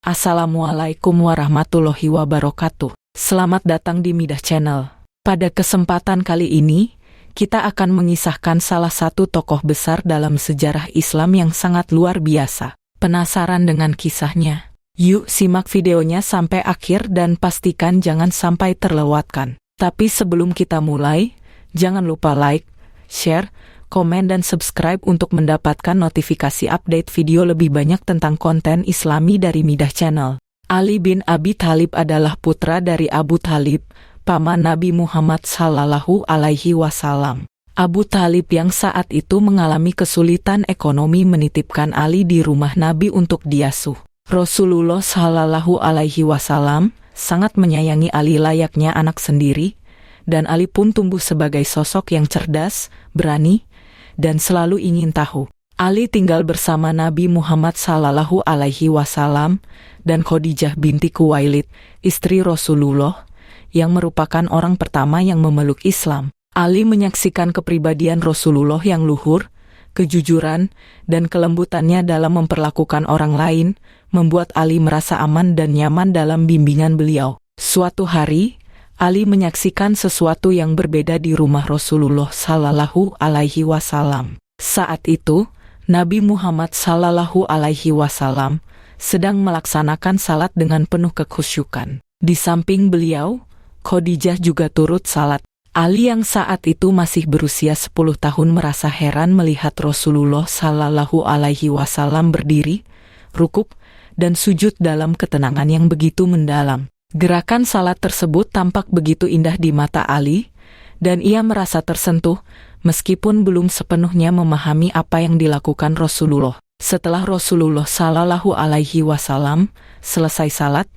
Assalamualaikum warahmatullahi wabarakatuh. Selamat datang di Midah Channel. Pada kesempatan kali ini, kita akan mengisahkan salah satu tokoh besar dalam sejarah Islam yang sangat luar biasa. Penasaran dengan kisahnya? Yuk simak videonya sampai akhir dan pastikan jangan sampai terlewatkan. Tapi sebelum kita mulai, jangan lupa like, share, komen dan subscribe untuk mendapatkan notifikasi update video lebih banyak tentang konten Islami dari Midah Channel. Ali bin Abi Thalib adalah putra dari Abu Thalib, paman Nabi Muhammad Sallallahu Alaihi Wasallam. Abu Thalib yang saat itu mengalami kesulitan ekonomi menitipkan Ali di rumah Nabi untuk diasuh. Rasulullah Sallallahu Alaihi Wasallam sangat menyayangi Ali layaknya anak sendiri, dan Ali pun tumbuh sebagai sosok yang cerdas, berani, dan selalu ingin tahu. Ali tinggal bersama Nabi Muhammad Sallallahu Alaihi Wasallam dan Khadijah binti Khuwailid, istri Rasulullah, yang merupakan orang pertama yang memeluk Islam. Ali menyaksikan kepribadian Rasulullah yang luhur, kejujuran, dan kelembutannya dalam memperlakukan orang lain, membuat Ali merasa aman dan nyaman dalam bimbingan beliau. Suatu hari, Ali menyaksikan sesuatu yang berbeda di rumah Rasulullah Sallallahu Alaihi Wasallam. Saat itu, Nabi Muhammad Sallallahu Alaihi Wasallam sedang melaksanakan salat dengan penuh kekhusyukan. Di samping beliau, Khadijah juga turut salat. Ali yang saat itu masih berusia 10 tahun merasa heran melihat Rasulullah Sallallahu Alaihi Wasallam berdiri, rukuk, dan sujud dalam ketenangan yang begitu mendalam. Gerakan salat tersebut tampak begitu indah di mata Ali, dan ia merasa tersentuh, meskipun belum sepenuhnya memahami apa yang dilakukan Rasulullah. Setelah Rasulullah Sallallahu Alaihi Wasallam selesai salat,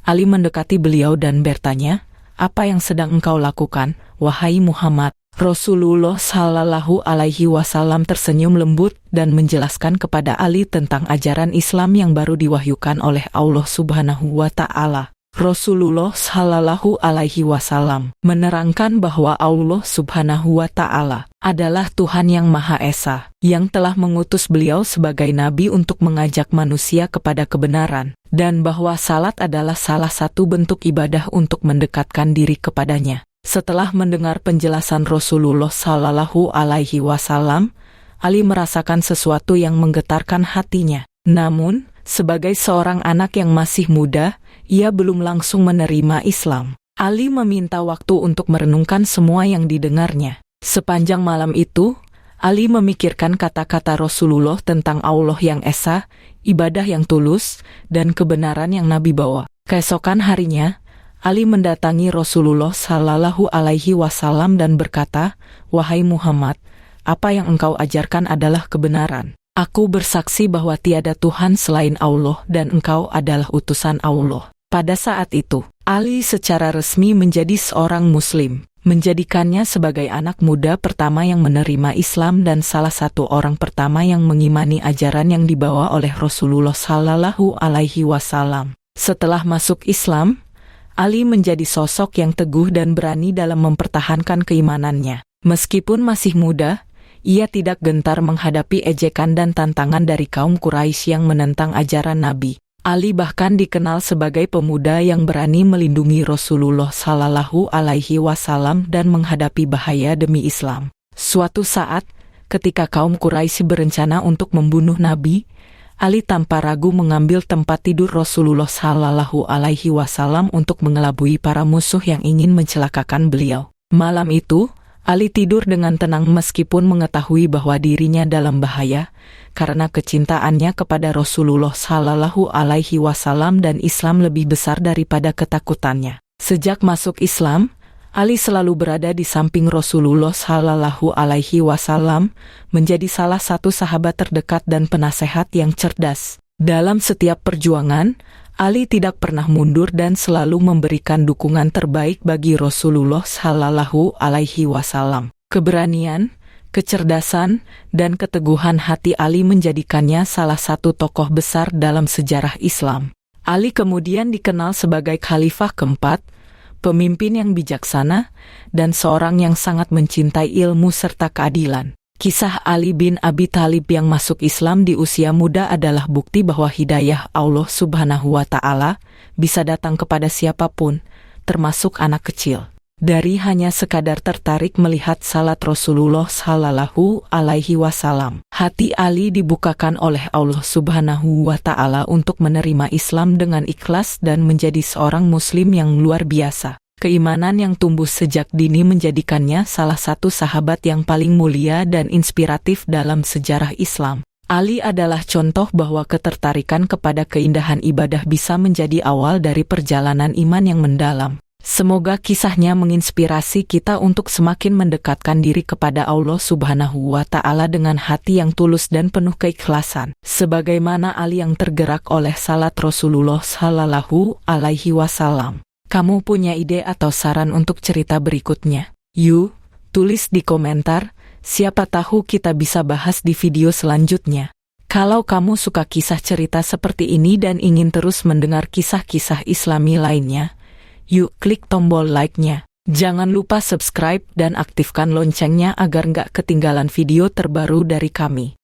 Ali mendekati beliau dan bertanya, "Apa yang sedang engkau lakukan, wahai Muhammad?" Rasulullah Sallallahu Alaihi Wasallam tersenyum lembut dan menjelaskan kepada Ali tentang ajaran Islam yang baru diwahyukan oleh Allah Subhanahu wa Ta'ala. Rasulullah Sallallahu Alaihi Wasallam menerangkan bahwa Allah Subhanahu wa Ta'ala adalah Tuhan yang Maha Esa, yang telah mengutus beliau sebagai nabi untuk mengajak manusia kepada kebenaran, dan bahwa salat adalah salah satu bentuk ibadah untuk mendekatkan diri kepadanya. Setelah mendengar penjelasan Rasulullah Sallallahu Alaihi Wasallam, Ali merasakan sesuatu yang menggetarkan hatinya. Namun, sebagai seorang anak yang masih muda, ia belum langsung menerima Islam. Ali meminta waktu untuk merenungkan semua yang didengarnya. Sepanjang malam itu, Ali memikirkan kata-kata Rasulullah tentang Allah yang Esa, ibadah yang tulus, dan kebenaran yang Nabi bawa. Keesokan harinya, Ali mendatangi Rasulullah Sallallahu Alaihi Wasallam dan berkata, "Wahai Muhammad, apa yang engkau ajarkan adalah kebenaran. Aku bersaksi bahwa tiada Tuhan selain Allah dan engkau adalah utusan Allah." Pada saat itu, Ali secara resmi menjadi seorang Muslim, menjadikannya sebagai anak muda pertama yang menerima Islam dan salah satu orang pertama yang mengimani ajaran yang dibawa oleh Rasulullah Sallallahu Alaihi Wasallam. Setelah masuk Islam, Ali menjadi sosok yang teguh dan berani dalam mempertahankan keimanannya. Meskipun masih muda, ia tidak gentar menghadapi ejekan dan tantangan dari kaum Quraisy yang menentang ajaran Nabi. Ali bahkan dikenal sebagai pemuda yang berani melindungi Rasulullah Sallallahu Alaihi Wasallam dan menghadapi bahaya demi Islam. Suatu saat, ketika kaum Quraisy berencana untuk membunuh Nabi, Ali tanpa ragu mengambil tempat tidur Rasulullah Sallallahu Alaihi Wasallam untuk mengelabui para musuh yang ingin mencelakakan beliau. Malam itu, Ali tidur dengan tenang meskipun mengetahui bahwa dirinya dalam bahaya, karena kecintaannya kepada Rasulullah Sallallahu Alaihi Wasallam dan Islam lebih besar daripada ketakutannya. Sejak masuk Islam, Ali selalu berada di samping Rasulullah Sallallahu Alaihi Wasallam, menjadi salah satu sahabat terdekat dan penasehat yang cerdas. Dalam setiap perjuangan, Ali tidak pernah mundur dan selalu memberikan dukungan terbaik bagi Rasulullah Sallallahu Alaihi Wasallam. Keberanian, kecerdasan, dan keteguhan hati Ali menjadikannya salah satu tokoh besar dalam sejarah Islam. Ali kemudian dikenal sebagai Khalifah keempat, pemimpin yang bijaksana, dan seorang yang sangat mencintai ilmu serta keadilan. Kisah Ali bin Abi Thalib yang masuk Islam di usia muda adalah bukti bahwa hidayah Allah Subhanahu wa Ta'ala bisa datang kepada siapapun, termasuk anak kecil. Dari hanya sekadar tertarik melihat salat Rasulullah Shallallahu Alaihi Wasallam, hati Ali dibukakan oleh Allah Subhanahu wa Ta'ala untuk menerima Islam dengan ikhlas dan menjadi seorang Muslim yang luar biasa. Keimanan yang tumbuh sejak dini menjadikannya salah satu sahabat yang paling mulia dan inspiratif dalam sejarah Islam. Ali adalah contoh bahwa ketertarikan kepada keindahan ibadah bisa menjadi awal dari perjalanan iman yang mendalam. Semoga kisahnya menginspirasi kita untuk semakin mendekatkan diri kepada Allah Subhanahu wa Ta'ala dengan hati yang tulus dan penuh keikhlasan. Sebagaimana Ali yang tergerak oleh salat Rasulullah Shallallahu Alaihi Wasallam. Kamu punya ide atau saran untuk cerita berikutnya? Yuk, tulis di komentar, siapa tahu kita bisa bahas di video selanjutnya. Kalau kamu suka kisah cerita seperti ini dan ingin terus mendengar kisah-kisah Islami lainnya, yuk klik tombol like-nya. Jangan lupa subscribe dan aktifkan loncengnya agar nggak ketinggalan video terbaru dari kami.